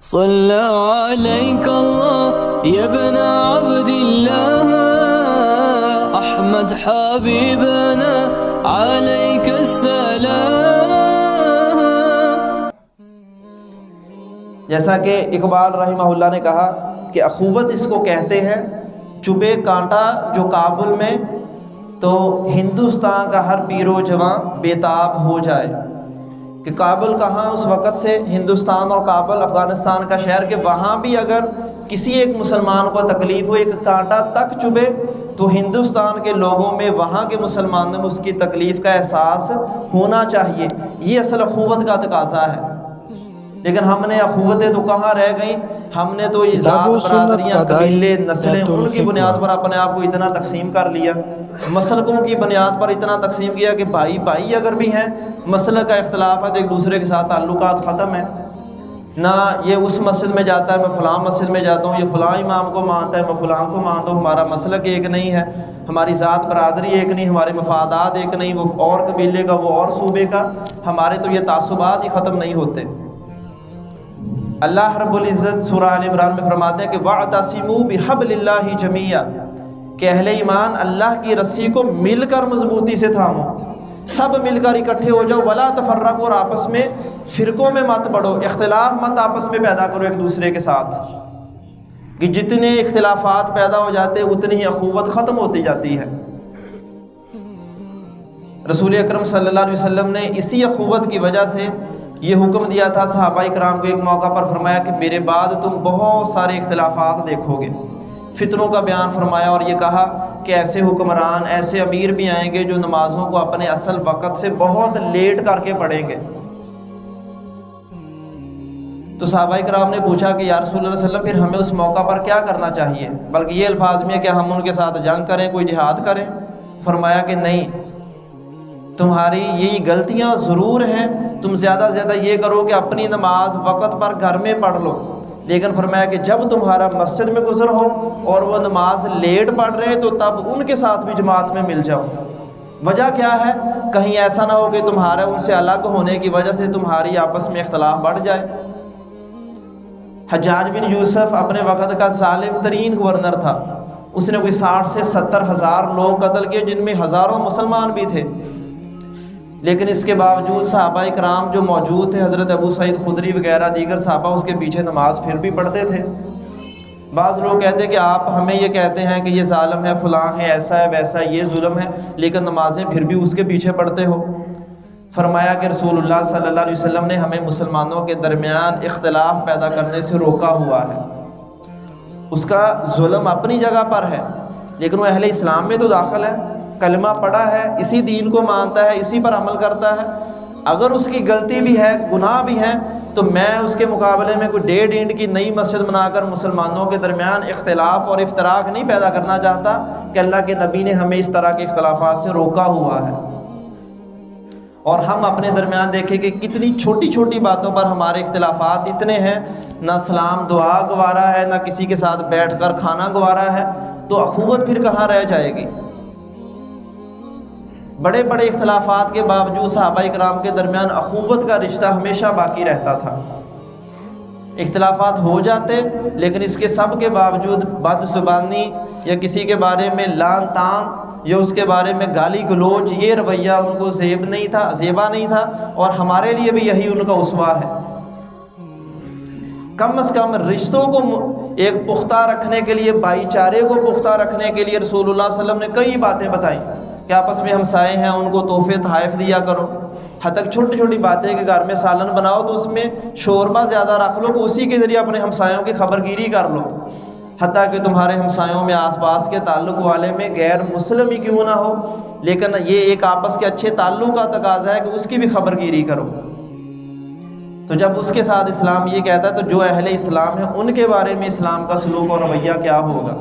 صلى عليك الله يا ابن عبد الله أحمد حبيبنا عليك السلام. جیسا کہ اقبال رحمہ اللہ نے کہا کہ اخوت اس کو کہتے ہیں چبھے کانٹا جو کابل میں تو ہندوستان کا ہر پیر و جوان بےتاب ہو جائے. کہ کابل کہاں اس وقت سے ہندوستان اور کابل افغانستان کا شہر کہ وہاں بھی اگر کسی ایک مسلمان کو تکلیف ہو ایک کانٹا تک چبھے تو ہندوستان کے لوگوں میں وہاں کے مسلمانوں میں اس کی تکلیف کا احساس ہونا چاہیے. یہ اصل اخوت کا تقاضا ہے. لیکن ہم نے اخوتیں تو کہاں رہ گئیں. ہم نے تو یہ ذات برادریاں قبیلے نسلیں ان کی بنیاد پر اپنے آپ کو اتنا تقسیم کر لیا. مسلکوں کی بنیاد پر اتنا تقسیم کیا کہ بھائی بھائی اگر بھی ہیں مسلک کا اختلاف ہے تو ایک دوسرے کے ساتھ تعلقات ختم ہیں. نہ یہ اس مسجد میں جاتا ہے میں فلاں مسجد میں جاتا ہوں, یہ فلاں امام کو مانتا ہے میں فلاں کو مانتا ہوں. ہمارا مسلک ایک نہیں ہے, ہماری ذات برادری ایک نہیں, ہمارے مفادات ایک نہیں, وہ اور قبیلے کا وہ اور صوبے کا. ہمارے تو یہ تعصبات ہی ختم نہیں ہوتے. اللہ رب العزت سورہ آل عمران میں فرماتے ہیں کہ وَاعْتَصِمُوا بِحَبْلِ اللَّهِ جَمِيعًا کہ اہل ایمان اللہ کی رسی کو مل کر مضبوطی سے تھامو, سب مل کر اکٹھے ہو جاؤ. وَلَا تَفَرَّقُوا اور آپس میں فرقوں میں مت بڑھو, اختلاف مت آپس میں پیدا کرو ایک دوسرے کے ساتھ. کہ جتنے اختلافات پیدا ہو جاتے اتنی ہی اخوت ختم ہوتی جاتی ہے. رسول اکرم صلی اللہ علیہ وسلم نے اسی اخوت کی وجہ سے یہ حکم دیا تھا صحابہ کرام کو. ایک موقع پر فرمایا کہ میرے بعد تم بہت سارے اختلافات دیکھو گے, فتنوں کا بیان فرمایا اور یہ کہا کہ ایسے حکمران ایسے امیر بھی آئیں گے جو نمازوں کو اپنے اصل وقت سے بہت لیٹ کر کے پڑھیں گے. تو صحابہ کرام نے پوچھا کہ یا رسول اللہ صلی اللہ علیہ وسلم پھر ہمیں اس موقع پر کیا کرنا چاہیے, بلکہ یہ الفاظ میں کہ ہم ان کے ساتھ جنگ کریں, کوئی جہاد کریں. فرمایا کہ نہیں, تمہاری یہی غلطیاں ضرور ہیں, تم زیادہ سے زیادہ یہ کرو کہ اپنی نماز وقت پر گھر میں پڑھ لو. لیکن فرمایا کہ جب تمہارا مسجد میں گزر ہو اور وہ نماز لیٹ پڑھ رہے ہیں تو تب ان کے ساتھ بھی جماعت میں مل جاؤ. وجہ کیا ہے, کہیں ایسا نہ ہو کہ تمہارا ان سے الگ ہونے کی وجہ سے تمہاری آپس میں اختلاف بڑھ جائے. حجاج بن یوسف اپنے وقت کا ظالم ترین گورنر تھا. اس نے کوئی 60 سے 70 ہزار لوگ قتل کیے جن میں ہزاروں مسلمان بھی تھے. لیکن اس کے باوجود صحابہ کرام جو موجود تھے, حضرت ابو سعید خدری وغیرہ دیگر صحابہ اس کے پیچھے نماز پھر بھی پڑھتے تھے. بعض لوگ کہتے کہ آپ ہمیں یہ کہتے ہیں کہ یہ ظالم ہے, فلاں ہے, ایسا ہے ویسا ہے, یہ ظلم ہے, لیکن نمازیں پھر بھی اس کے پیچھے پڑھتے ہو. فرمایا کہ رسول اللہ صلی اللہ علیہ وسلم نے ہمیں مسلمانوں کے درمیان اختلاف پیدا کرنے سے روکا ہوا ہے. اس کا ظلم اپنی جگہ پر ہے لیکن وہ اہل اسلام میں تو داخل ہے, کلمہ پڑھا ہے, اسی دین کو مانتا ہے, اسی پر عمل کرتا ہے. اگر اس کی غلطی بھی ہے, گناہ بھی ہیں, تو میں اس کے مقابلے میں کوئی 1.5 اینٹ کی نئی مسجد بنا کر مسلمانوں کے درمیان اختلاف اور افتراق نہیں پیدا کرنا چاہتا کہ اللہ کے نبی نے ہمیں اس طرح کے اختلافات سے روکا ہوا ہے. اور ہم اپنے درمیان دیکھیں کہ کتنی چھوٹی چھوٹی باتوں پر ہمارے اختلافات اتنے ہیں, نہ سلام دعا گوارا ہے, نہ کسی کے ساتھ بیٹھ کر کھانا گوارا ہے, تو اخوت پھر کہاں رہ جائے گی. بڑے بڑے اختلافات کے باوجود صحابہ کرام کے درمیان اخوت کا رشتہ ہمیشہ باقی رہتا تھا. اختلافات ہو جاتے لیکن اس کے سب کے باوجود بد زبانی یا کسی کے بارے میں لعن طعن یا اس کے بارے میں گالی گلوچ, یہ رویہ ان کو زیبا نہیں تھا. اور ہمارے لیے بھی یہی ان کا اسوہ ہے. کم از کم رشتوں کو ایک پختہ رکھنے کے لیے, بھائی چارے کو پختہ رکھنے کے لیے رسول اللہ صلی اللہ علیہ وسلم نے کئی باتیں بتائیں کہ آپس میں ہمسائے ہیں ان کو تحفے تحائف دیا کرو. حتیٰ چھوٹی چھوٹی باتیں کہ گھر میں سالن بناؤ تو اس میں شوربہ زیادہ رکھ لو کہ اسی کے ذریعے اپنے ہمسایوں کی خبر گیری کر لو. حتیٰ کہ تمہارے ہمسایوں میں آس پاس کے تعلق والے میں غیر مسلم ہی کیوں نہ ہو, لیکن یہ ایک آپس کے اچھے تعلق کا تقاضا ہے کہ اس کی بھی خبر گیری کرو. تو جب اس کے ساتھ اسلام یہ کہتا ہے تو جو اہل اسلام ہیں ان کے بارے میں اسلام کا سلوک اور رویہ کیا ہوگا.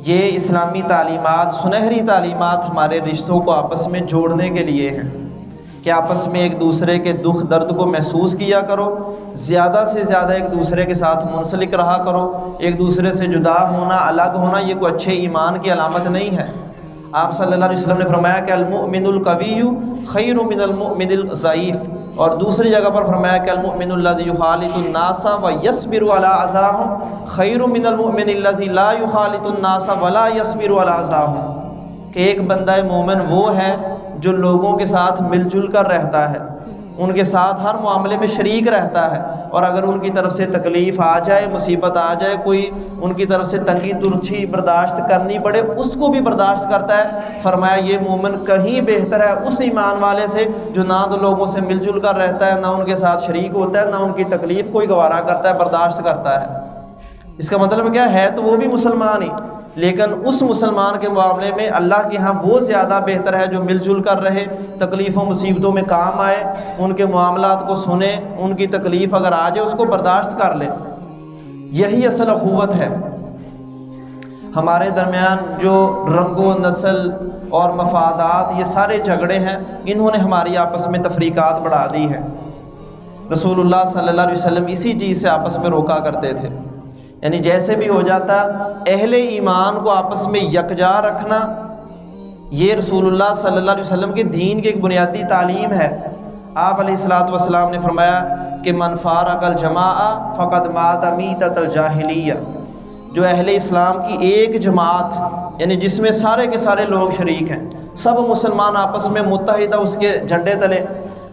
یہ اسلامی تعلیمات, سنہری تعلیمات ہمارے رشتوں کو آپس میں جوڑنے کے لیے ہیں کہ آپس میں ایک دوسرے کے دکھ درد کو محسوس کیا کرو, زیادہ سے زیادہ ایک دوسرے کے ساتھ منسلک رہا کرو. ایک دوسرے سے جدا ہونا, الگ ہونا یہ کوئی اچھے ایمان کی علامت نہیں ہے. آپ صلی اللہ علیہ وسلم نے فرمایا کہ المؤمن القوی خیر من المؤمن الضعیف, اور دوسری جگہ پر فرمایا کہ المؤمن الذی یخالط الناس ویصبر علی اذاہم خیر من المؤمن الذی لا یخالط الناس ولا یصبر علی اذاہم، کہ ایک بندہ مومن وہ ہے جو لوگوں کے ساتھ مل جل کر رہتا ہے، ان کے ساتھ ہر معاملے میں شریک رہتا ہے، اور اگر ان کی طرف سے تکلیف آ جائے، مصیبت آ جائے، کوئی ان کی طرف سے تنگی ترچھی برداشت کرنی پڑے، اس کو بھی برداشت کرتا ہے۔ فرمایا یہ مومن کہیں بہتر ہے اس ایمان والے سے جو نہ تو لوگوں سے مل جل کر رہتا ہے، نہ ان کے ساتھ شریک ہوتا ہے، نہ ان کی تکلیف کوئی گوارا کرتا ہے، برداشت کرتا ہے۔ اس کا مطلب کیا ہے؟ تو وہ بھی مسلمان ہی، لیکن اس مسلمان کے معاملے میں اللہ کے ہاں وہ زیادہ بہتر ہے جو مل جل کر رہے، تکلیفوں مصیبتوں میں کام آئے، ان کے معاملات کو سنے، ان کی تکلیف اگر آ جائے اس کو برداشت کر لے۔ یہی اصل اخوت ہے۔ ہمارے درمیان جو رنگ و نسل اور مفادات، یہ سارے جھگڑے ہیں، انہوں نے ہماری آپس میں تفریقات بڑھا دی ہے۔ رسول اللہ صلی اللہ علیہ وسلم اسی چیز سے آپس میں روکا کرتے تھے، یعنی جیسے بھی ہو جاتا اہل ایمان کو آپس میں یکجا رکھنا، یہ رسول اللہ صلی اللہ علیہ وسلم کے دین کی ایک بنیادی تعلیم ہے۔ آپ علیہ الصلوۃ والسلام نے فرمایا کہ من فارق الجماع فقد مات میتۃ الجاہلیہ، جو اہل اسلام کی ایک جماعت، یعنی جس میں سارے کے سارے لوگ شریک ہیں، سب مسلمان آپس میں متحدہ اس کے جھنڈے تلے،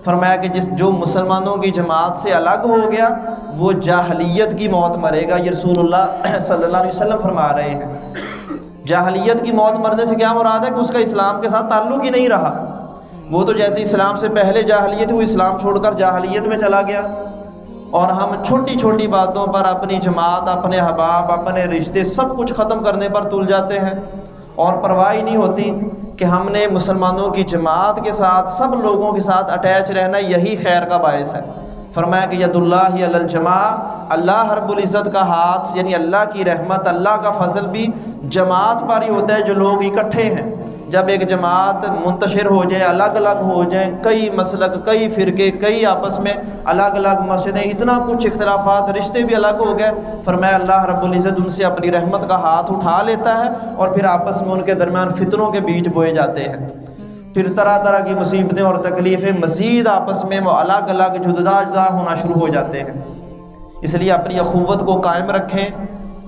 فرمایا کہ جو مسلمانوں کی جماعت سے الگ ہو گیا وہ جاہلیت کی موت مرے گا۔ یہ رسول اللہ صلی اللہ علیہ وسلم فرما رہے ہیں۔ جاہلیت کی موت مرنے سے کیا مراد ہے؟ کہ اس کا اسلام کے ساتھ تعلق ہی نہیں رہا، وہ تو جیسے اسلام سے پہلے جاہلیت وہ اسلام چھوڑ کر جاہلیت میں چلا گیا، اور ہم چھوٹی چھوٹی باتوں پر اپنی جماعت، اپنے احباب، اپنے رشتے سب کچھ ختم کرنے پر تل جاتے ہیں، اور پرواہ ہی نہیں ہوتی کہ ہم نے مسلمانوں کی جماعت کے ساتھ، سب لوگوں کے ساتھ اٹیچ رہنا یہی خیر کا باعث ہے۔ فرمایا کہ ید اللہ علی الجماع، اللہ رب العزت کا ہاتھ، یعنی اللہ کی رحمت، اللہ کا فضل بھی جماعت پر ہی ہوتا ہے جو لوگ اکٹھے ہیں۔ جب ایک جماعت منتشر ہو جائے، الگ الگ ہو جائیں، کئی مسلک، کئی فرقے، کئی آپس میں الگ الگ مسجدیں، اتنا کچھ اختلافات، رشتے بھی الگ ہو گئے، فرمایا اللہ رب العزت ان سے اپنی رحمت کا ہاتھ اٹھا لیتا ہے، اور پھر آپس میں ان کے درمیان فتنوں کے بیج بوئے جاتے ہیں، پھر طرح طرح کی مصیبتیں اور تکلیفیں مزید آپس میں وہ الگ الگ جدا جدا ہونا شروع ہو جاتے ہیں۔ اس لیے اپنی اخوت کو قائم رکھیں،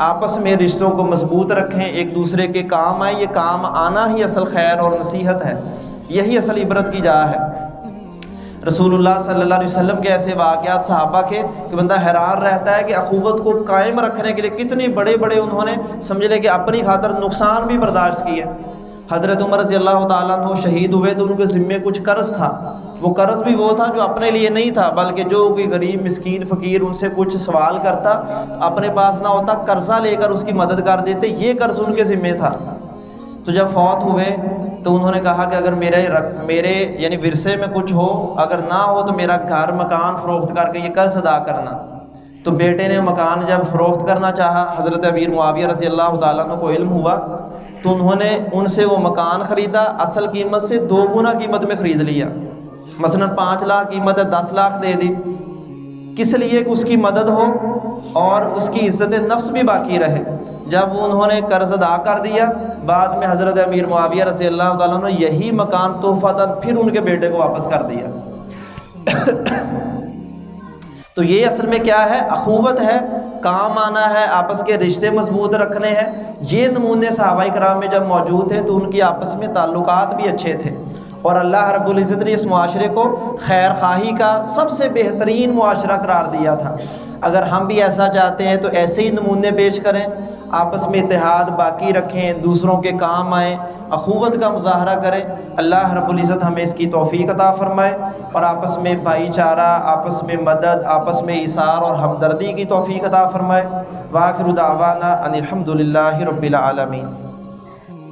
آپس میں رشتوں کو مضبوط رکھیں، ایک دوسرے کے کام آئیں، یہ کام آنا ہی اصل خیر اور نصیحت ہے، یہی اصل عبرت کی جا ہے۔ رسول اللہ صلی اللہ علیہ وسلم کے ایسے واقعات صحابہ کے کہ بندہ حیران رہتا ہے کہ اخوت کو قائم رکھنے کے لیے کتنے بڑے بڑے انہوں نے سمجھ لے کہ اپنی خاطر نقصان بھی برداشت کیے۔ حضرت عمر رضی اللہ تعالیٰ عنہ شہید ہوئے تو ان کے ذمے کچھ قرض تھا، وہ قرض بھی وہ تھا جو اپنے لیے نہیں تھا، بلکہ جو کوئی غریب مسکین فقیر ان سے کچھ سوال کرتا، اپنے پاس نہ ہوتا، قرضہ لے کر اس کی مدد کر دیتے، یہ قرض ان کے ذمے تھا۔ تو جب فوت ہوئے تو انہوں نے کہا کہ اگر میرے یعنی ورثے میں کچھ ہو، اگر نہ ہو تو میرا گھر مکان فروخت کر کے یہ قرض ادا کرنا۔ تو بیٹے نے مکان جب فروخت کرنا چاہا، حضرت امیر معاویہ رضی اللہ تعالیٰ عنہ کو علم ہوا تو انہوں نے ان سے وہ مکان خریدا، اصل قیمت سے 2 گنا قیمت میں خرید لیا، مثلا 5 لاکھ قیمت ہے، 10 لاکھ دے دی، کس لیے کہ اس کی مدد ہو اور اس کی عزت نفس بھی باقی رہے۔ جب انہوں نے قرض ادا کر دیا، بعد میں حضرت امیر معاویہ رضی اللہ تعالیٰ نے یہی مکان تحفۃً پھر ان کے بیٹے کو واپس کر دیا۔ تو یہ اصل میں کیا ہے؟ اخوت ہے، کام آنا ہے، آپس کے رشتے مضبوط رکھنے ہیں۔ یہ نمونے صحابہ کرام میں جب موجود تھے تو ان کی آپس میں تعلقات بھی اچھے تھے، اور اللہ رب العزت نے اس معاشرے کو خیر خواہی کا سب سے بہترین معاشرہ قرار دیا تھا۔ اگر ہم بھی ایسا چاہتے ہیں تو ایسے ہی نمونے پیش کریں، آپس میں اتحاد باقی رکھیں، دوسروں کے کام آئیں، اخوت کا مظاہرہ کریں۔ اللہ رب العزت ہمیں اس کی توفیق عطا فرمائے، اور آپس میں بھائی چارہ، آپس میں مدد، آپس میں ایثار اور ہمدردی کی توفیق عطا فرمائے۔ وآخر دعوانا ان الحمد للہ رب العالمین۔